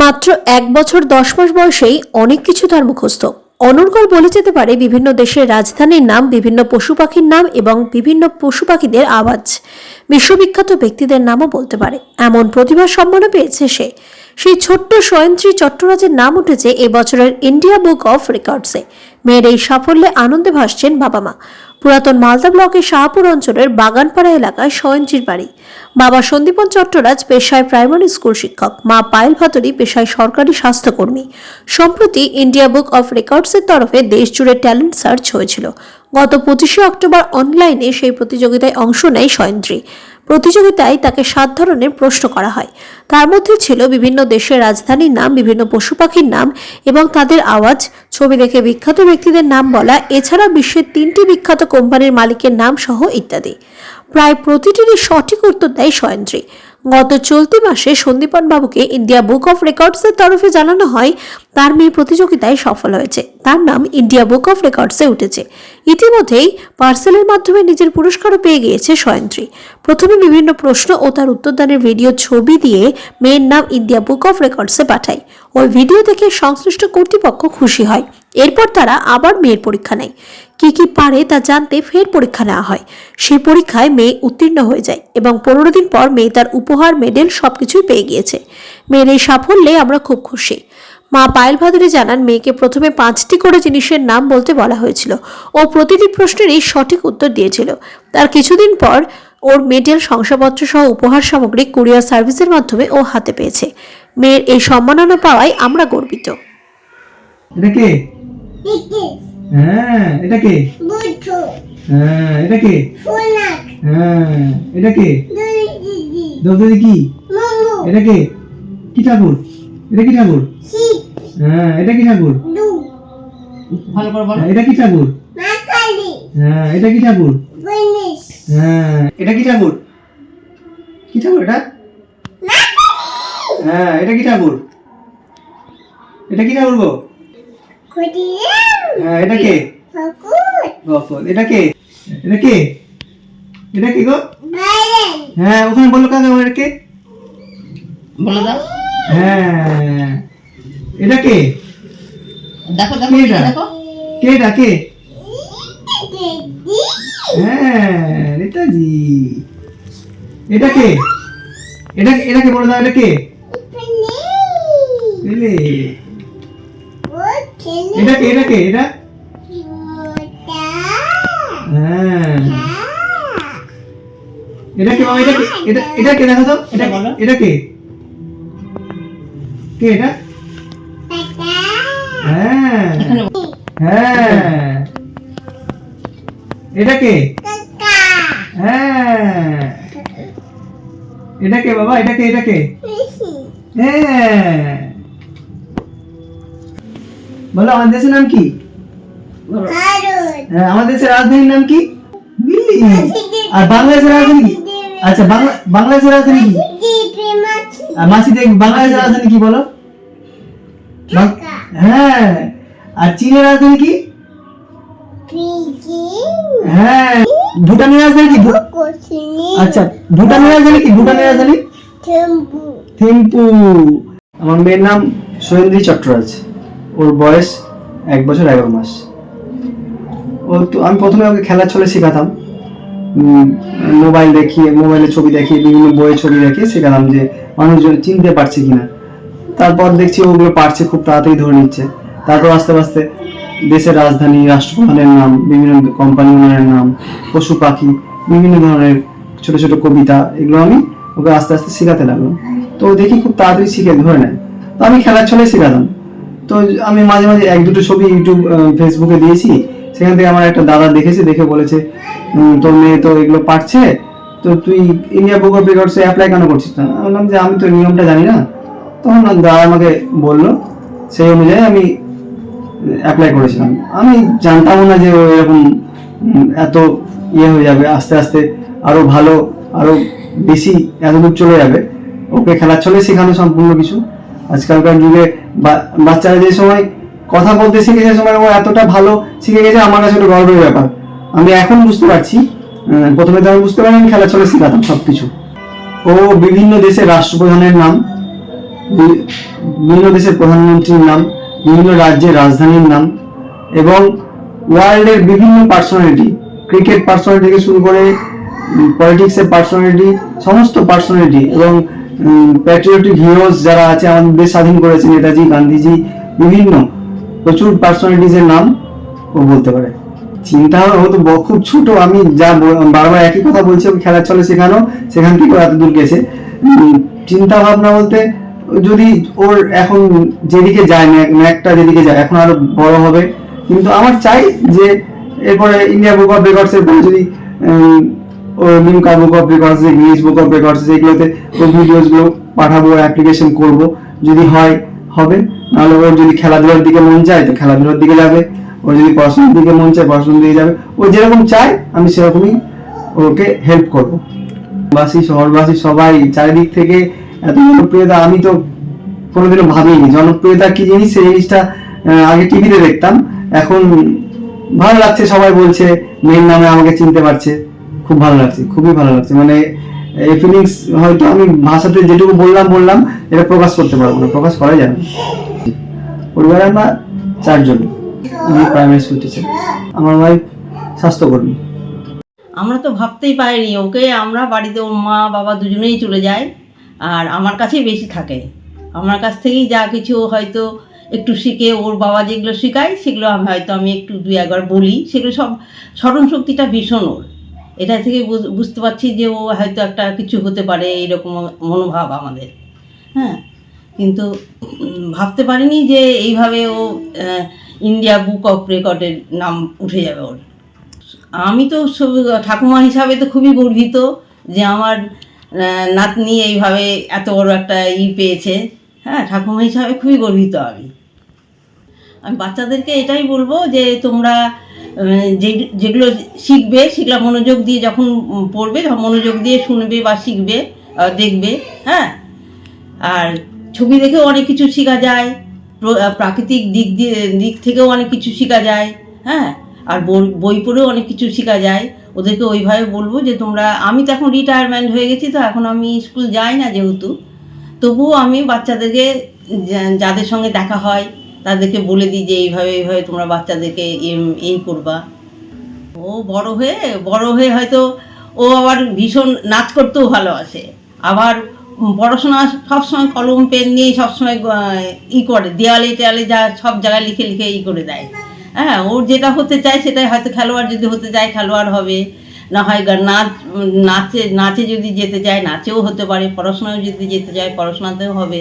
মাত্র ১ বছর ১০ মাস বয়সেই অনেক কিছু তার মুখস্থ। অনর্গল বলে যেতে পারে বিভিন্ন দেশের রাজধানীর নাম, বিভিন্ন পশু পাখির নাম এবং বিভিন্ন পশু পাখিদের আওয়াজ। বিশ্ববিখ্যাত ব্যক্তিদের নামও বলতে পারে, এমন প্রতিভার সম্মানও পেয়েছে সে। সেই ছোট্ট সয়ন্ত্রী চট্টরাজের নাম উঠেছে এবছরের ইন্ডিয়া বুক অফ রেকর্ডসে। মেয়ের এই সাফল্যে আনন্দে ভাসছেন বাবা মা। পুরাতন মালদা ব্লকের শাহপুর অঞ্চলের বাগানপাড়া এলাকায় সয়ন্ত্রীর বাড়ি। বাবা সন্দীপন চট্টরাজ পেশায় প্রাইমারি স্কুল শিক্ষক, মা পায়েল ভাতুরী পেশায় সরকারি স্বাস্থ্যকর্মী। সম্প্রতি ইন্ডিয়া বুক অফ রেকর্ডসের তরফে দেশজুড়ে ট্যালেন্ট সার্চ হয়েছিল। গত 25শে অক্টোবর অনলাইনে সেই প্রতিযোগিতায় অংশ নেয় সয়ন্ত্রী। প্রতিযোগিতায় তাকে 7 ধরনের প্রশ্ন করা হয়। তার মধ্যে ছিল বিভিন্ন দেশের রাজধানীর নাম, বিভিন্ন পশু পাখির নাম এবং তাদের আওয়াজ, ছবি দেখে বিখ্যাত ব্যক্তিদের নাম বলা, এছাড়া বিশ্বের 3টি বিখ্যাত কোম্পানির মালিকের নাম সহ ইত্যাদি। প্রায় প্রতিটিরই সঠিক উত্তর দেয় সয়ন্ত্রী। গত চলতি মাসে সন্দীপন বাবুকে ইন্ডিয়া বুক অফ রেকর্ডসের তরফে জানানো হয় তার মেয়ে প্রতিযোগিতায় সফল হয়েছে, তার নাম ইন্ডিয়া বুক অফ রেকর্ডসে উঠেছে। ইতিমধ্যেই পার্সেলের মাধ্যমে নিজের পুরস্কারও পেয়ে গিয়েছে সয়ন্ত্রী। প্রথমে বিভিন্ন প্রশ্ন ও তার উত্তরদানের ভিডিও ছবি দিয়ে মেয়ের নাম ইন্ডিয়া বুক অফ রেকর্ডসে পাঠায়। ওই ভিডিও দেখে সংশ্লিষ্ট কর্তৃপক্ষ খুশি হয়। এরপর তারা আবার মেয়ের পরীক্ষা নেয়। কি পারে তা জানতে ফের পরীক্ষা নেওয়া হয়। সেই পরীক্ষায় মেয়ে উত্তীর্ণ হয়ে যায় এবং 15 দিন পর মেয়ে তার উপহার, মেডেল সবকিছুই পেয়ে গিয়েছে। মেয়ের এই সাফল্যে আমরা খুব খুশি। মা পায়েল ভাদুরী জানান, মেয়েকে প্রথমে 5টি করে জিনিসের নাম বলতে বলা হয়েছিল। ও প্রতিটি প্রশ্নেরই সঠিক উত্তর দিয়েছিল। তার কিছুদিন পর ওর মেডেল, শংসাপত্র সহ উপহার সামগ্রী কুরিয়ার সার্ভিসের মাধ্যমে ও হাতে পেয়েছে। মেয়ের এই সম্মাননা পাওয়ায় আমরা গর্বিত। এটা কে? হ্যাঁ, এটা কে? বুদ্ধু। হ্যাঁ, এটা কে? ফুলনাক। হ্যাঁ, এটা কে? দইদিদি। দইদিদি কি? মামু। এটা কে? কি ঠাকুর? এটা কি ঠাকুর? শিব। হ্যাঁ, এটা কি ঠাকুর? দু। ভালো করে বলো। এটা কি ঠাকুর? মা কালী। হ্যাঁ, এটা কি ঠাকুর? গণেশ। হ্যাঁ, এটা কি ঠাকুর? কি ঠাকুর এটা? মা কালী। হ্যাঁ, এটা কি ঠাকুর? এটা কি ঠাকুর গো? হ্যাঁ, এটা কে? গফল। এটা কে? এটা কে? এটা কি গো? হ্যাঁ, ওখানে বলো কাকে, এটা কে? বলো দাও। হ্যাঁ, এটা কে? দেখো দেখো দেখো, কে এটা কে? হ্যাঁ, নেতাজি। এটা কে? এটা কে বলো দাও, এটা কে? পেলে। এটা কে? এটা কে? এটা? হ্যাঁ, এটা কে বাবা? এটা কে? এটা কে দেখো তো, এটা এটা কে? কে এটা? হ্যাঁ হ্যাঁ, এটা কে? হ্যাঁ, এটা কে বাবা? এটা কে? এটা কে? হ্যাঁ, বলো আমাদের দেশের নাম কি? হ্যাঁ, আমাদের দেশের রাজধানীর নাম কি? দিল্লি। আর বাংলাদেশের রাজধানী কি? আচ্ছা, বাংলাদেশের রাজধানী কি? আর মাসি দেখ, বাংলাদেশের রাজধানী কি বলো? হ্যাঁ, আর চীনের রাজধানী কি? হ্যাঁ, ভুটানের রাজধানী কি? আচ্ছা, ভুটানের রাজধানী কি? ভুটানের রাজধানী থিম্পু। আমার মেয়ের নাম সয়ন্ত্রী চট্টরাজ। ওর বয়স 1 বছর 11 মাস। আমি প্রথমে ওকে খেলার ছলে শেখাতাম। মোবাইল দেখিয়ে, মোবাইলে ছবি দেখিয়ে, বিভিন্ন বইয়ে ছবি দেখিয়ে শেখাতাম যে মানুষজন চিনতে পারছে কিনা। তারপর দেখছি ওগুলো পারছে, খুব তাড়াতাড়ি ধরে নিচ্ছে। তারপর আস্তে আস্তে দেশের রাজধানী, রাষ্ট্রপ্রধানের নাম, বিভিন্ন কোম্পানি ওনারের নাম, পশু পাখি, বিভিন্ন ধরনের ছোট ছোট কবিতা, এগুলো আমি ওকে আস্তে আস্তে শেখাতে লাগলাম। তো দেখি খুব তাড়াতাড়ি শিখে ধরে নেয়। তো আমি খেলার ছলে শেখাতাম। তো আমি মাঝে মাঝে 1-2টো ছবি ইউটিউব, ফেসবুকে দিয়েছি। সেখান থেকে আমার একটা দাদা দেখেছে, দেখে বলেছে, তোর মেয়ে তো এগুলো পারছে, তো তুই ইন্ডিয়া বুক অফ রেকর্ডসে অ্যাপ্লাই কেন করছিস না? আমি বললাম যে আমি তো নিয়মটা জানি না। তখন দাদা আমাকে বললো, সেই অনুযায়ী আমি অ্যাপ্লাই করেছিলাম। আমি জানতামও না যে ও এরকম এত হয়ে যাবে, আস্তে আস্তে আরো ভালো, আরো বেশি এতদূর চলে যাবে। ওকে খেলার ছলে শেখানো সম্পূর্ণ কিছু। আজকালকার যুগে বাচ্চারা যে সময় কথা বলতে শিখে, সে সময় ও এতটা ভালো শিখে গেছে, আমার কাছে একটা গর্বের ব্যাপার। আমি এখন বুঝতে পারছি, প্রথমে তো আমি বুঝতে পারি, আমি খেলার ছলে শেখাতাম সবকিছু। ও বিভিন্ন দেশের রাষ্ট্রপ্রধানের নাম, বিভিন্ন দেশের প্রধানমন্ত্রীর নাম, বিভিন্ন রাজ্যের রাজধানীর নাম এবং ওয়ার্ল্ডের বিভিন্ন পার্সোনালিটি, ক্রিকেট পার্সোনালিটি থেকে শুরু করে পলিটিক্সের পার্সোনালিটি, সমস্ত পার্সোনালিটি এবং প্যাট্রিয়টিক হিরোজ যারা আছে, আমাদের দেশ স্বাধীন করেছে, নেতাজি, গান্ধীজি, বিভিন্ন প্রচুর পার্সোনালিটিজের নাম ও বলতে পারে। চিন্তা ভাবনা ও তো খুব ছোট, আমি যা বারবার একই কথা বলছি, ওকে খেলার চলে শেখানো, সেখান থেকে এত দূর গেছে। চিন্তা ভাবনা বলতে যদি ওর এখন যেদিকে যায়, ম্যাকটা যেদিকে যায়, এখন আরো বড় হবে, কিন্তু আমার চাই যে এরপরে ইন্ডিয়া বুক অফ রেকর্ডস এর পরে যদি ও Limca book of records, Guinness book of records, এগুলোতে ওর ভিডিওস গুলো পাঠাবো, অ্যাপ্লিকেশন করব, যদি হয় হবে, নাহলে ওর যদি খেলাধুলার দিকে মন চায় তো খেলাধুলার দিকে যাবে, ওর যদি পড়াশোনার দিকে মন চায় পড়াশোনার দিকে যাবে, ও যেরকম চায় আমি সেরকমই ওকে হেল্প করবো। বাসী, শহরবাসী সবাই চারিদিক থেকে এত জনপ্রিয়তা, আমি তো কোনোদিনও ভাবিনি জনপ্রিয়তা কি জিনিস, সেই জিনিসটা আগে টিভিতে দেখতাম, এখন ভালো লাগছে, সবাই বলছে মেয়ের নামে আমাকে চিনতে পারছে, খুব ভালো লাগছে, খুবই ভালো লাগছে। মানে এই ফিলিংস হয়তো আমি ভাষাতে যেটুকু বললাম এটা প্রকাশ করতে পারবো না, প্রকাশ করা যাবে না। পরিবারে আমরা 4 জন, আমি প্রাইমারি স্কুল টিচার, আমার ওয়াইফ স্বাস্থ্যকর্মী। আমরা তো ভাবতেই পারিনি, ওকে আমরা বাড়িতে ওর মা বাবা দুজনেই চলে যায়, আর আমার কাছেই বেশি থাকে। আমার কাছ থেকেই যা কিছু হয়তো একটু শিখে, ওর বাবা যেগুলো শেখায় সেগুলো আমি একটু 2-1 বলি, সেগুলো সব স্মরণ শক্তিটা ভীষণ ওর। এটা থেকে বুঝতে পারছি যে ও হয়তো একটা কিছু হতে পারে, এইরকম মনোভাব আমাদের। হ্যাঁ, কিন্তু ভাবতে পারিনি যে এইভাবে ও ইন্ডিয়া বুক অফ রেকর্ডের নাম উঠে যাবে ওর। আমি তো ঠাকুমা হিসাবে তো খুবই গর্বিত যে আমার নাতনি এইভাবে এত বড় একটা পেয়েছে। হ্যাঁ, ঠাকুমা হিসাবে খুবই গর্বিত আমি। বাচ্চাদেরকে এটাই বলবো যে তোমরা যেগুলো শিখবে সেগুলো মনোযোগ দিয়ে যখন পড়বে, তখন মনোযোগ দিয়ে শুনবে বা শিখবে, দেখবে। হ্যাঁ, আর ছবি দেখেও অনেক কিছু শেখা যায়, প্রাকৃতিক দিক থেকেও অনেক কিছু শেখা যায়। হ্যাঁ, আর বই পড়েও অনেক কিছু শেখা যায়। ওদেরকে ওইভাবে বলবো যে তোমরা, আমি তো এখন রিটায়ারমেন্ট হয়ে গেছি, তো এখন আমি স্কুল যাই না যেহেতু, তবুও আমি বাচ্চাদেরকে যাদের সঙ্গে দেখা হয় তাদেরকে বলে দিই যে এইভাবে তোমরা বাচ্চাদেরকে এই করবা। ও বড় হয়ে হয়তো ও আবার ভীষণ নাচ করতেও ভালোবাসে, আবার পড়াশোনা সবসময় কলম পেন নিয়ে সবসময় করে, দেয়ালে টেয়ালে যা সব জায়গায় লিখে করে দেয়। হ্যাঁ, ওর যেটা হতে চায় সেটাই, হয়তো খেলোয়াড় যদি হতে চায় খেলোয়াড় হবে, না হয় নাচে যদি যেতে চায় নাচেও হতে পারে, পড়াশোনাও যদি যেতে চায় পড়াশোনাতেও হবে।